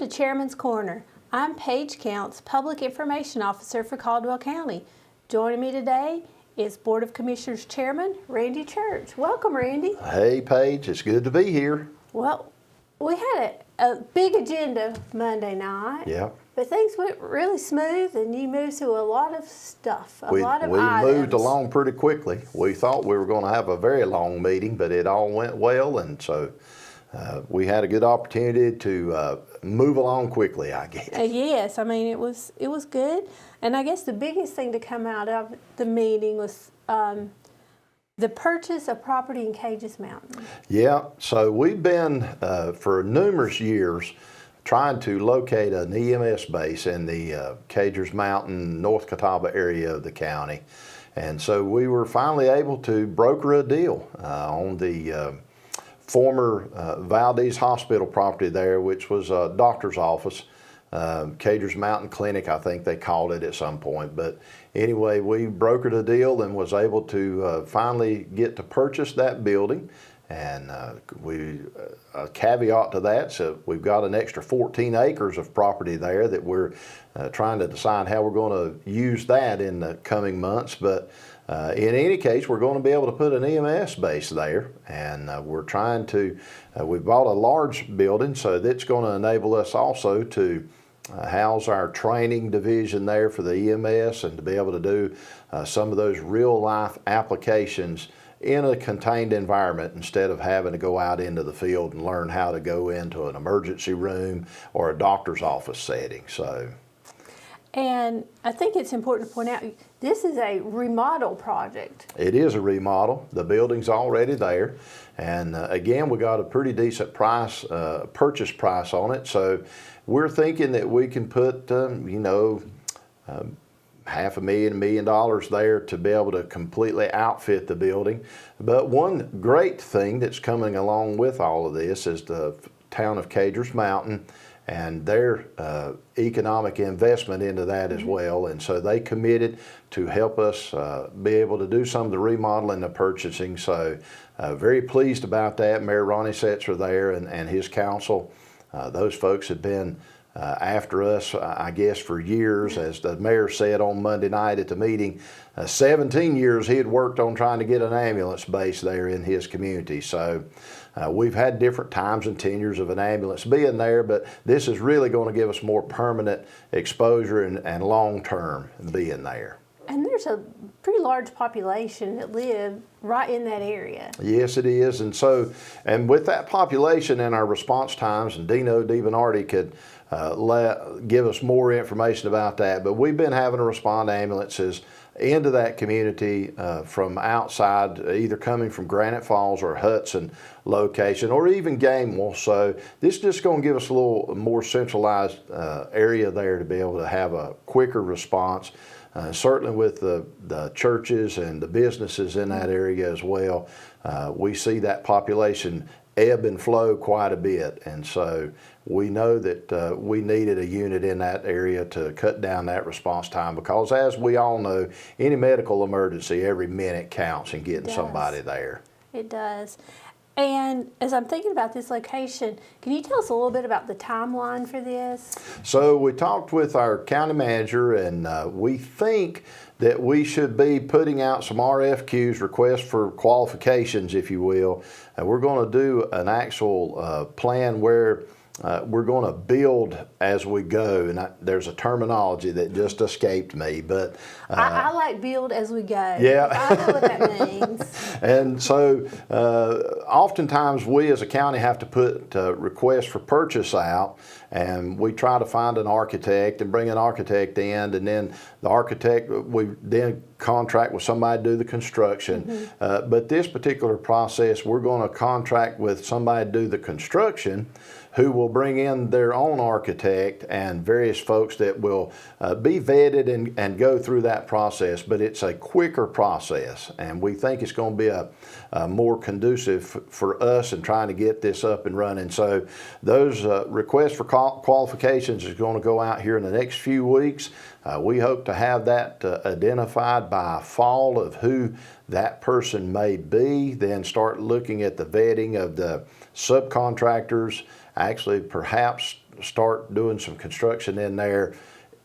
to Chairman's Corner. I'm Paige Counts, Public Information Officer for Caldwell County. Joining me today is Board of Commissioners Chairman Randy Church. Welcome, Randy. Hey, Paige. It's good to be here. Well, we had a big agenda Monday night. Yeah. But things went really smooth, and you moved through a lot of stuff, a lot of we items. moved along pretty quickly. We thought we were going to have a very long meeting, but it all went well, and so we had a good opportunity to move along quickly, I guess. Yes, I mean it was good, and I guess the biggest thing to come out of the meeting was the purchase of property in Cages Mountain. Yeah, so we've been for numerous years trying to locate an EMS base in the Cages Mountain, North Catawba area of the county, and so we were finally able to broker a deal on the former Valdez Hospital property there, which was a doctor's office, Cages Mountain Clinic, I think they called it at some point. But anyway, we brokered a deal and was able to finally get to purchase that building. And a caveat to that, so we've got an extra 14 acres of property there that we're trying to decide how we're going to use that in the coming months. But in any case, we're going to be able to put an EMS base there, and we're trying to, we bought a large building, so that's going to enable us also to house our training division there for the EMS and to be able to do some of those real life applications in a contained environment instead of having to go out into the field and learn how to go into an emergency room or a doctor's office setting. And I think it's important to point out, this is a remodel project. It is a remodel. The building's already there. And again, we got a pretty decent price, purchase price on it. So we're thinking that we can put, $500,000, $1 million there to be able to completely outfit the building. But one great thing that's coming along with all of this is the town of Cages Mountain and their economic investment into that as well. And so they committed to help us be able to do some of the remodeling and the purchasing. So very pleased about that. Mayor Ronnie Setzer there and his council. Those folks have been after us, I guess, for years. As the mayor said on Monday night at the meeting, 17 years he had worked on trying to get an ambulance base there in his community. So we've had different times and tenures of an ambulance being there, but this is really going to give us more permanent exposure and long-term being there. And there's a pretty large population that live right in that area. Yes, it is. And with that population and our response times, and Dino DiBernardi could give us more information about that, but we've been having to respond ambulances into that community from outside, either coming from Granite Falls or Hudson location, or even Gamewell. So this is just going to give us a little more centralized area there to be able to have a quicker response. Certainly with the churches and the businesses in that area as well, we see that population ebb and flow quite a bit, and so we know that we needed a unit in that area to cut down that response time, because as we all know, any medical emergency, every minute counts in getting somebody there. It does. And as I'm thinking about this location, can you tell us a little bit about the timeline for this? So we talked with our county manager, and we think that we should be putting out some RFQs, requests for qualifications, if you will. And we're going to do an actual plan where we're going to build as we go, and there's a terminology that just escaped me, but I like build as we go. Yeah, I know what that means. And so oftentimes we as a county have to put requests for purchase out, and we try to find an architect and bring an architect in, and then the architect, we then contract with somebody to do the construction. But this particular process, we're going to contract with somebody to do the construction, who will bring in their own architect and various folks that will be vetted and go through that process. But it's a quicker process, and we think it's going to be a more conducive for us in trying to get this up and running. So those requests for qualifications is going to go out here in the next few weeks. We hope to have that identified by fall of who that person may be, then start looking at the vetting of the subcontractors, actually perhaps start doing some construction in there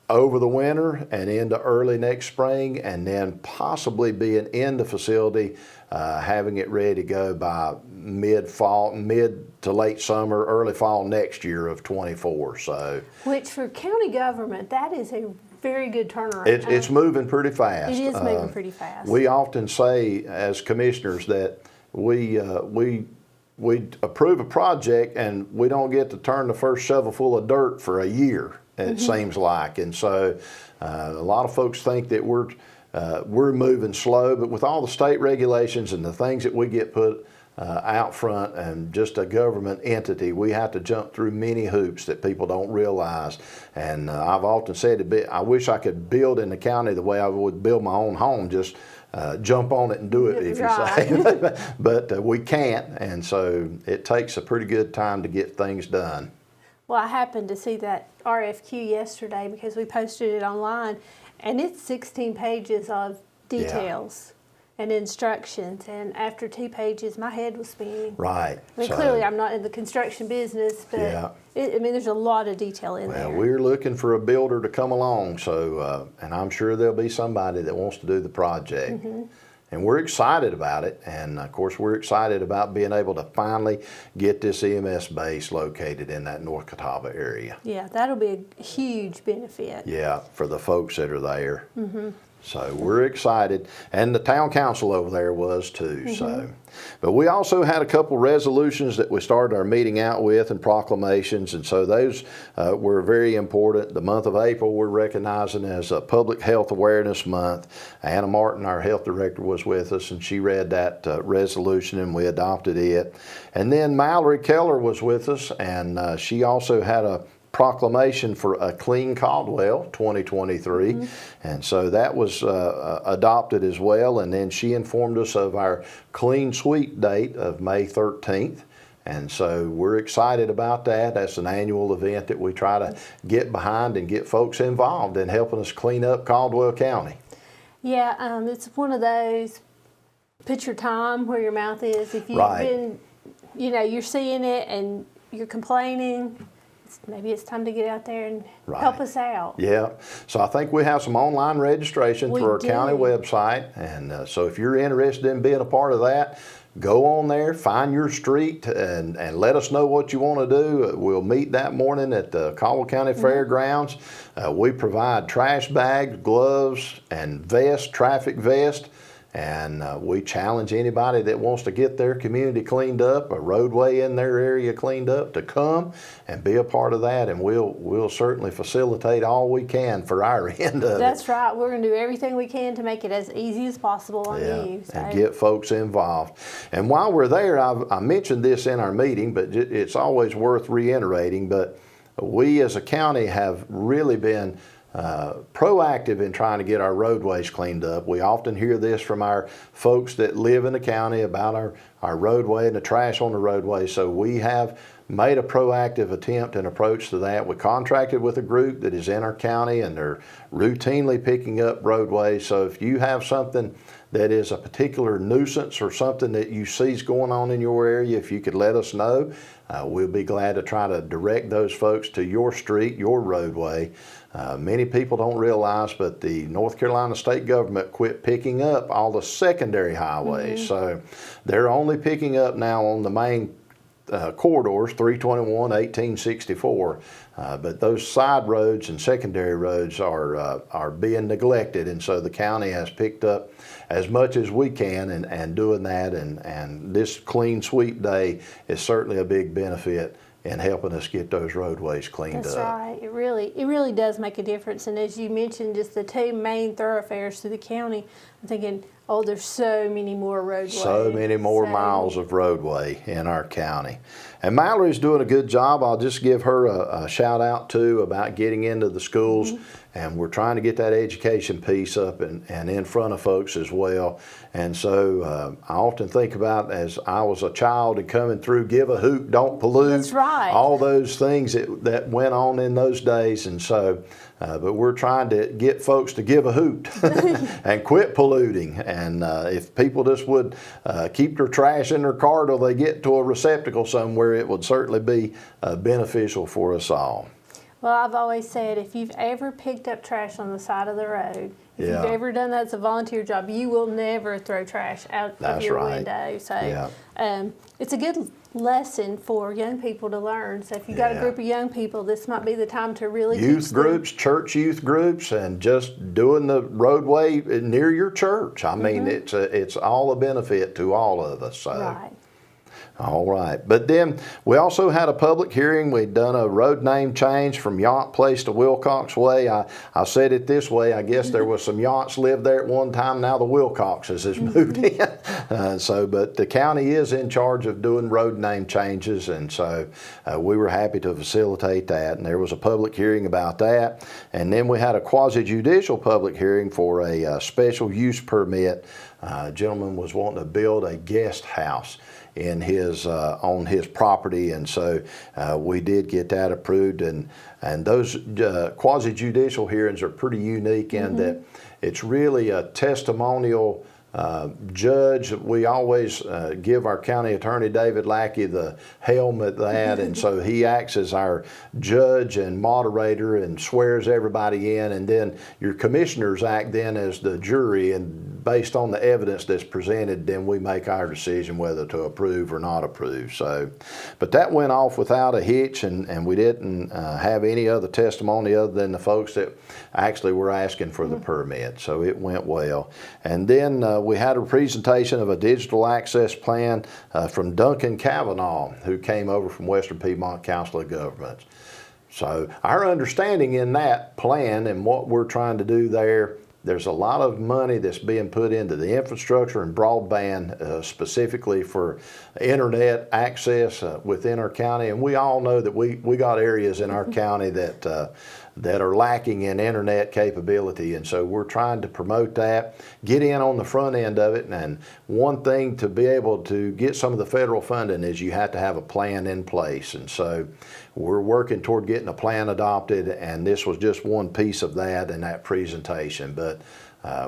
over the winter and into early next spring, and then possibly being in the facility, having it ready to go by mid to late summer, early fall next year of 24. So, which for county government, that is a very good turnaround. it's moving pretty fast. It is moving pretty fast. We often say as commissioners that we approve a project and we don't get to turn the first shovel full of dirt for a year. It seems like, and so a lot of folks think that we're moving slow, but with all the state regulations and the things that we get put out front, and just a government entity, we have to jump through many hoops that people don't realize. And I've often said I wish I could build in the county the way I would build my own home, just jump on it and do it, if you say. But we can't, and so it takes a pretty good time to get things done. Well, I happened to see that RFQ yesterday because we posted it online, and it's 16 pages of details and instructions. And after 2 pages, my head was spinning. Right. I mean, clearly I'm not in the construction business, but there's a lot of detail in there. Well, we're looking for a builder to come along, so and I'm sure there'll be somebody that wants to do the project. And we're excited about it, and of course we're excited about being able to finally get this EMS base located in that North Catawba area. Yeah, that'll be a huge benefit. Yeah, for the folks that are there. So we're excited, and the town council over there was too. So, but we also had a couple resolutions that we started our meeting out with, and proclamations, and so those were very important. The month of April we're recognizing as a Public Health Awareness Month. Anna Martin, our health director, was with us, and she read that resolution, and we adopted it. And then Mallory Keller was with us, and she also had a proclamation for a Clean Caldwell 2023, and so that was adopted as well. And then she informed us of our Clean Sweep date of May 13th, and so we're excited about that. That's an annual event that we try to get behind and get folks involved in helping us clean up Caldwell County. Yeah, it's one of those, put your time where your mouth is. If you've been, you're seeing it and you're complaining, maybe it's time to get out there and help us out. Yeah, so I think we have some online registration through our county website, and so if you're interested in being a part of that, go on there, find your street, and let us know what you want to do. We'll meet that morning at the Caldwell County Fairgrounds. We provide trash bags, gloves, and vests, traffic vests. And we challenge anybody that wants to get their community cleaned up, a roadway in their area cleaned up, to come and be a part of that. And we'll certainly facilitate all we can for our end of it. That's right. We're going to do everything we can to make it as easy as possible on you. So. And get folks involved. And while we're there, I mentioned this in our meeting, but it's always worth reiterating. But we as a county have really been proactive in trying to get our roadways cleaned up. We often hear this from our folks that live in the county about our roadway and the trash on the roadway. So we have made a proactive attempt and approach to that. We contracted with a group that is in our county, and they're routinely picking up roadways. So if you have something that is a particular nuisance or something that you see is going on in your area, if you could let us know, we'll be glad to try to direct those folks to your street, your roadway. Many people don't realize, but the North Carolina state government quit picking up all the secondary highways. So they're only picking up now on the main corridors, 321, 1864, but those side roads and secondary roads are being neglected, and so the county has picked up as much as we can and doing that, and this Clean Sweep Day is certainly a big benefit in helping us get those roadways cleaned up. That's right. It really does make a difference. And as you mentioned, just the two main thoroughfares through the county, I'm thinking, oh, there's so many more roadways. So many more miles of roadway in our county. And Mallory's doing a good job. I'll just give her a shout out too about getting into the schools. And we're trying to get that education piece up and in front of folks as well. And so I often think about, as I was a child and coming through, give a hoot, don't pollute. That's right. All those things that went on in those days. And so but we're trying to get folks to give a hoot and quit polluting. And if people just would keep their trash in their car till they get to a receptacle somewhere, it would certainly be beneficial for us all. Well, I've always said if you've ever picked up trash on the side of the road, if Yeah. you've ever done that as a volunteer job, you will never throw trash out of That's your right. window. So Yeah. it's a good lesson for young people to learn. So if you've got a Yeah. group of young people, this might be the time to really Youth teach them. groups, church youth groups, and just doing the roadway near your church. I mean, it's all a benefit to all of us. So. Right. All right. But then we also had a public hearing. We'd done a road name change from Yacht Place to Wilcox Way. I said it this way. I guess there was some yachts lived there at one time. Now the Wilcoxes has moved in. But the county is in charge of doing road name changes. And so we were happy to facilitate that. And there was a public hearing about that. And then we had a quasi-judicial public hearing for a special use permit. A gentleman was wanting to build a guest house in his on his property, and so we did get that approved. And those quasi-judicial hearings are pretty unique in that it's really a testimonial judge. We always give our county attorney David Lackey the helm at that, and so he acts as our judge and moderator and swears everybody in, and then your commissioners act then as the jury, and based on the evidence that's presented, then we make our decision whether to approve or not approve. So, but that went off without a hitch, and we didn't have any other testimony other than the folks that actually were asking for the permit. So it went well. And then we had a presentation of a digital access plan from Duncan Cavanaugh, who came over from Western Piedmont Council of Governments. So our understanding in that plan and what we're trying to do there's a lot of money that's being put into the infrastructure and broadband, specifically for internet access within our county. And we all know that we got areas in our county that are lacking in internet capability, and so we're trying to promote that, get in on the front end of it. And one thing to be able to get some of the federal funding is you have to have a plan in place, and so we're working toward getting a plan adopted, and this was just one piece of that in that presentation. But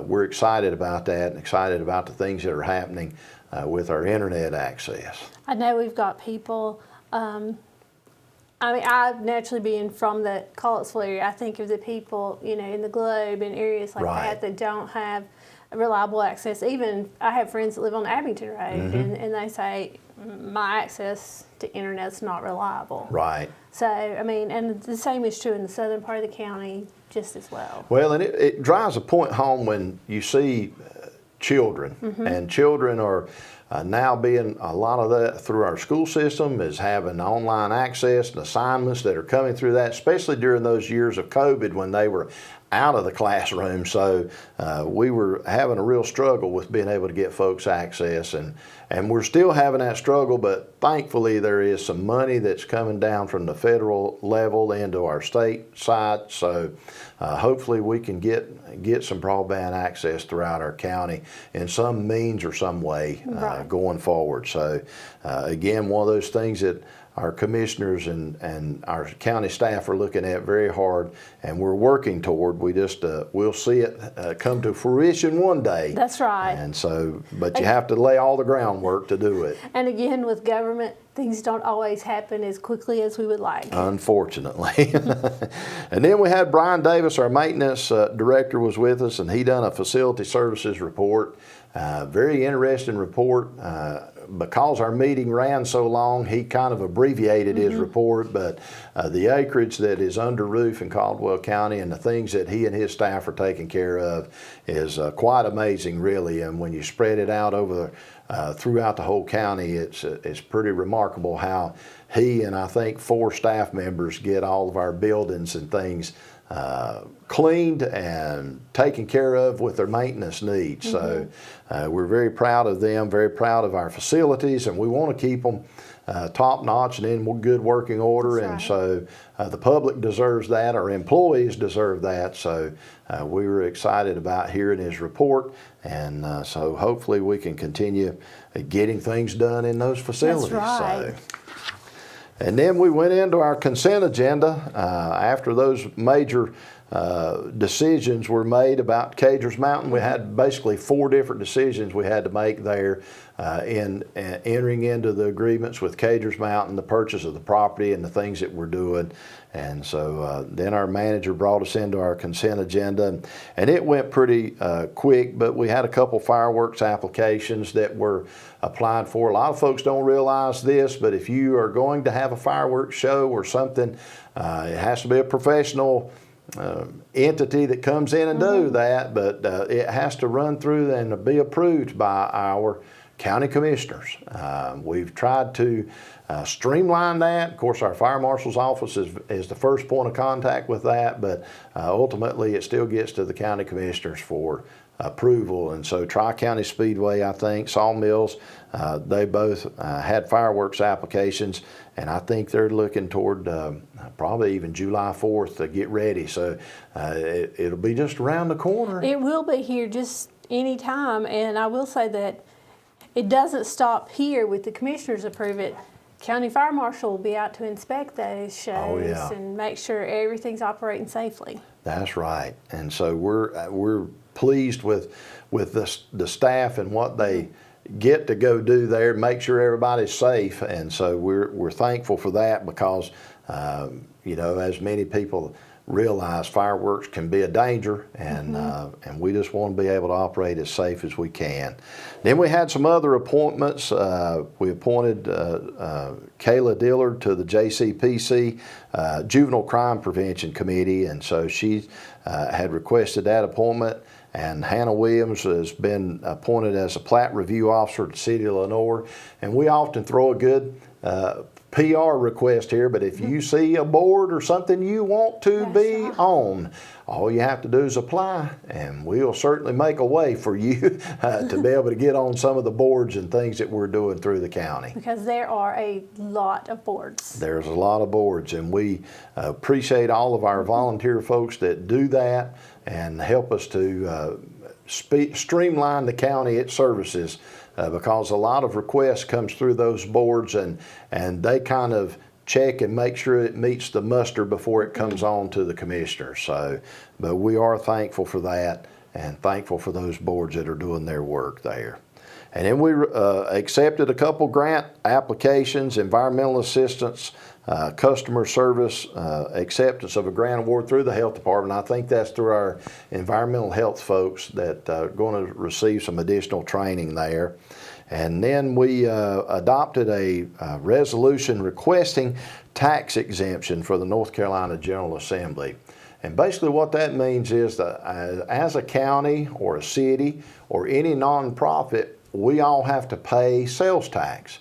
we're excited about that and excited about the things that are happening with our internet access. I know we've got people, I mean, I naturally being from the Collettsville area, I think of the people, in the Globe and areas like that don't have reliable access. Even I have friends that live on Abington Road, and they say my access to internet's not reliable. Right. So, I mean, and the same is true in the southern part of the county just as well. Well, and it drives a point home when you see children, and children are now being, a lot of that through our school system is having online access and assignments that are coming through that, especially during those years of COVID when they were out of the classroom. So we were having a real struggle with being able to get folks access, and we're still having that struggle, but thankfully there is some money that's coming down from the federal level into our state side. So hopefully we can get some broadband access throughout our county in some means or some way going forward. So again, one of those things that our commissioners and our county staff are looking at very hard, and we're working toward. We just we'll see it come to fruition one day. That's right. And so, but you have to lay all the groundwork to do it. And again, with government, things don't always happen as quickly as we would like. Unfortunately. And then we had Brian Davis, our maintenance director, was with us, and he done a facility services report. Very interesting report. Because our meeting ran so long, he kind of abbreviated his report, but the acreage that is under roof in Caldwell County and the things that he and his staff are taking care of is quite amazing, really. And when you spread it out over throughout the whole county, it's pretty remarkable how he and I think 4 staff members get all of our buildings and things cleaned and taken care of with their maintenance needs. So we're very proud of them, very proud of our facilities, and we want to keep them top notch and in good working order. That's and so the public deserves that, our employees deserve that. So we were excited about hearing his report, and so hopefully we can continue getting things done in those facilities. That's right. So. And then we went into our consent agenda after those major decisions were made about Cagers Mountain. We had basically 4 different decisions we had to make there in entering into the agreements with Cagers Mountain, the purchase of the property and the things that we're doing. And so then our manager brought us into our consent agenda, and it went pretty quick, but we had a couple fireworks applications that were applied for. A lot of folks don't realize this, but if you are going to have a fireworks show or something, it has to be a professional entity that comes in and do that, but it has to run through and be approved by our county commissioners. We've tried to streamline that. Of course, our fire marshal's office is the first point of contact with that, but ultimately it still gets to the county commissioners for approval. And so Tri-County Speedway, I think, Sawmills, they both had fireworks applications, and I think they're looking toward probably even July 4th to get ready. So it'll be just around the corner. It will be here just any time, and I will say that it doesn't stop here with the commissioners approve it. County Fire Marshal will be out to inspect those shows and make sure everything's operating safely. That's right. And so we're pleased with the staff and what they get to go do there, make sure everybody's safe. And so we're thankful for that because, you know, as many people realize, fireworks can be a danger, and we just want to be able to operate as safe as we can. Then we had some other appointments. We appointed Kayla Dillard to the JCPC Juvenile Crime Prevention Committee, and so she had requested that appointment. And Hannah Williams has been appointed as a plat review officer at the City of Lenoir. And we often throw a good PR request here, but if you see a board or something you want to be on, all you have to do is apply, and we'll certainly make a way for you to be able to get on some of the boards and things that we're doing through the county. Because there are a lot of boards. There's a lot of boards, and we appreciate all of our volunteer folks that do that and help us to streamline the county, its services, because a lot of requests comes through those boards, and they kind of check and make sure it meets the muster before it comes on to the commissioners. So, but we are thankful for that and thankful for those boards that are doing their work there. And then we accepted a couple grant applications, environmental assistance, customer service, acceptance of a grant award through the health department. I think that's through our environmental health folks that are going to receive some additional training there. And then we adopted a resolution requesting tax exemption for the North Carolina General Assembly. And basically what that means is that as a county or a city or any nonprofit, we all have to pay sales tax.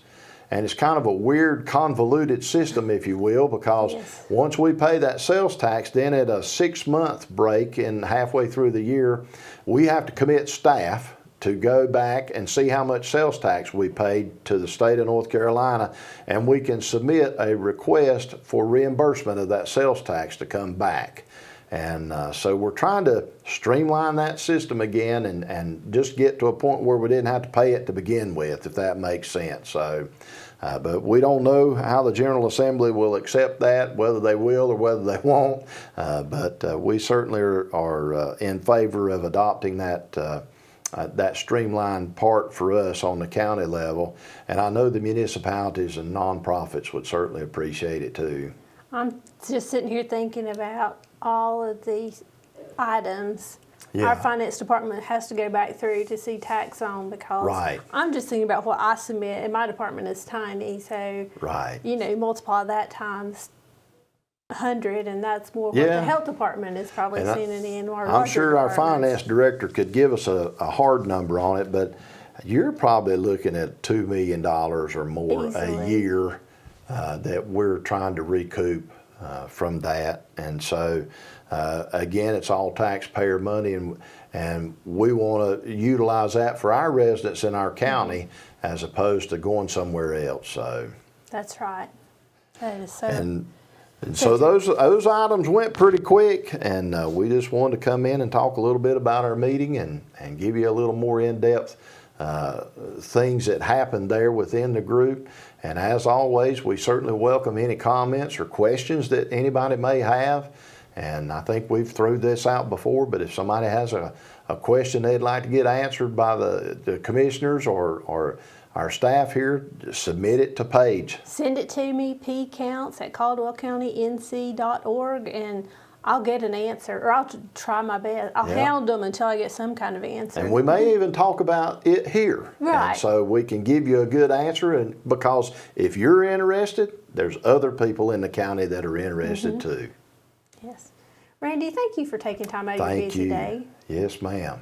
And it's kind of a weird, convoluted system, if you will, because once we pay that sales tax, then at a 6-month break and halfway through the year, we have to commit staff to go back and see how much sales tax we paid to the state of North Carolina, and we can submit a request for reimbursement of that sales tax to come back. And so we're trying to streamline that system again and just get to a point where we didn't have to pay it to begin with, if that makes sense. So, but we don't know how the General Assembly will accept that, whether they will or whether they won't. But we certainly are in favor of adopting that streamlined part for us on the county level. And I know the municipalities and nonprofits would certainly appreciate it too. I'm just sitting here thinking about all of these items our finance department has to go back through to see tax on, because I'm just thinking about what I submit, and my department is tiny, so you know, multiply that times 100, and that's more what the health department is probably sending in. I'm sure our finance director could give us a hard number on it, but you're probably looking at $2 million or more a year that we're trying to recoup from that. And so again, it's all taxpayer money, and we want to utilize that for our residents in our county as opposed to going somewhere else. So that's right. That is so. And so those items went pretty quick, and we just wanted to come in and talk a little bit about our meeting and give you a little more in-depth things that happened there within the group. And as always, we certainly welcome any comments or questions that anybody may have. And I think we've threw this out before, but if somebody has a question they'd like to get answered by the commissioners or our staff here, just submit it to Paige. Send it to me, pcounts@caldwellcountync.org, and I'll get an answer, or I'll try my best. I'll hound them until I get some kind of answer. And we may even talk about it here. Right. And so we can give you a good answer, and because if you're interested, there's other people in the county that are interested too. Yes. Randy, thank you for taking time out of your Thank busy you. day. Yes, ma'am.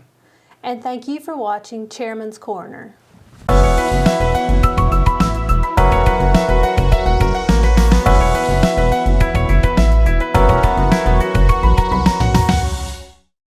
And thank you for watching Chairman's Corner.